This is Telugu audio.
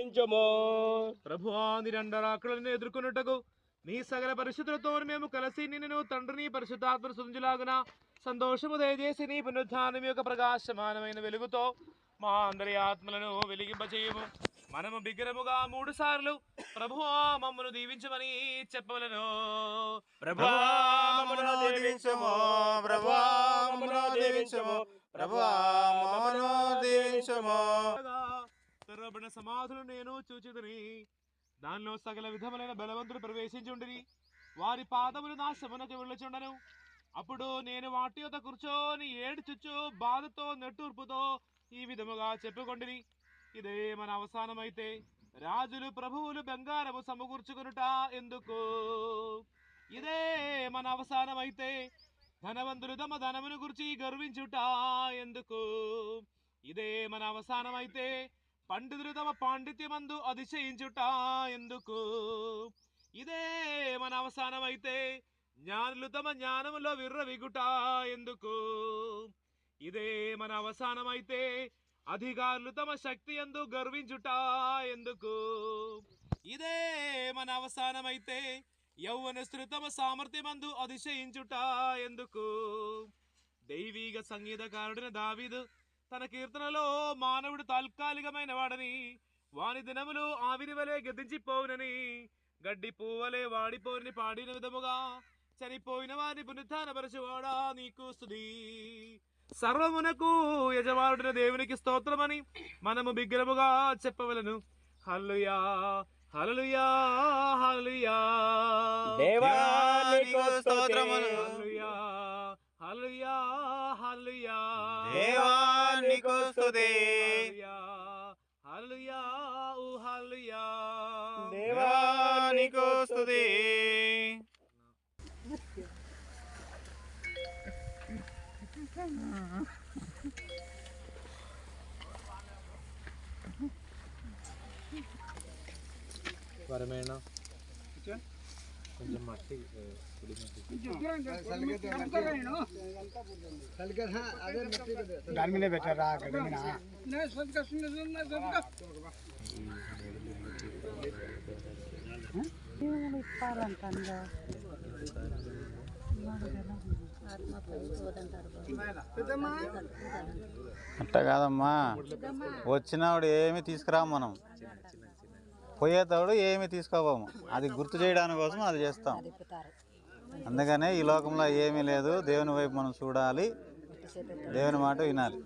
దీవించుము. ప్రభువా నీ రెండరాకులను ఎదుర్కొనుటకు నీ సకల పరిశుద్ధులతో మేము కలిసి నిన్ను తండ్రిని పరిశుద్ధాత్మ సుంజులాగున సంతోషము దయచేసి నీ పునరుద్ధానం యొక్క ప్రకాశమానమైన వెలుగుతో మా అందరి ఆత్మలను వెలిగింపచేయము. మనము బిగ్గరముగా 3 సార్లు ప్రభువా మమ్మను దీవించమని చెప్పవలను. ప్రభువా మమ్మను దీవించుము, ప్రభువా మమ్మను దీవించుము, ప్రభువా మమ్మను దీవించుము. తెరవబడిన సమాధులు నేను చూచితిని, దానిలో సకల విధములైన బలవంతులు ప్రవేశించుండిరి. వారి పాదములు నా శమనకు వెళ్ళుచుండను. అప్పుడు నేను వాటి యొద్ద కూర్చొని ఏడ్చుచు బాధతో నెట్టూర్పుతో ఈ విధముగా చెప్పుకొండిరి. ఇదే మన అవసానమైతే రాజులు ప్రభువులు బంగారము సమకూర్చుకొనుట ఎందుకు? ఇదే మన అవసానమైతే ధనవంతులు తమ ధనమును గురించి గర్వించుట ఎందుకు? ఇదే మన అవసానమైతే పండితులు తమ పాండిత్యమందు అతిశయించుట ఎందుకు? ఇదే మన అవసానమైతే జ్ఞానులు తమ జ్ఞానములో విర్రవిగుట ఎందుకు? ఇదే మన అవసానమైతే అధికారులు తమ శక్తి యందు గర్వించుట ఎందుకు? ఇదే మన అవసానమైతే యౌవనస్తులు తమ సామర్థ్యమందు అతిశయించుట ఎందుకు? దైవీక సంగీతకారుడైన దావీదు తన కీర్తనలో మానవుడు తాత్కాలికమైన వాడని, వాని దినములు ఆవిరి వలె గతించిపోవునని, గడ్డి పువ్వలే వాడిపోని పాడిన విధముగా చనిపోయిన వారిని పునరుత్థానపరచువాడా నీకు స్తుతి. సర్వమునకు యజమానుడైన దేవునికి స్తోత్రమని మనము బిగ్గరముగా చెప్పవలను. హల్లెలూయా హల్లెలూయా హల్లెలూయా. దేవా నీకు స్తోత్రములు. హల్లెలూయా హల్లెలూయా హల్లెలూయా. దేవా నీకు స్తుతి. హల్లెలూయా ఓ హల్లెలూయా. దేవా నీకు స్తుతి. వరమేణ కొంచెం మట్టి దాని మీద పెట్టారా? అట్ట కాదమ్మా, వచ్చినవాడు ఏమి తీసుకురా, మనం పోయేటప్పుడు ఏమి తీసుకోపోము. అది గుర్తు చేయడానికి కోసం అది చేస్తాం. అందుకనే ఈ లోకంలో ఏమీ లేదు, దేవుని వైపు మనం చూడాలి, దేవుని మాట వినాలి.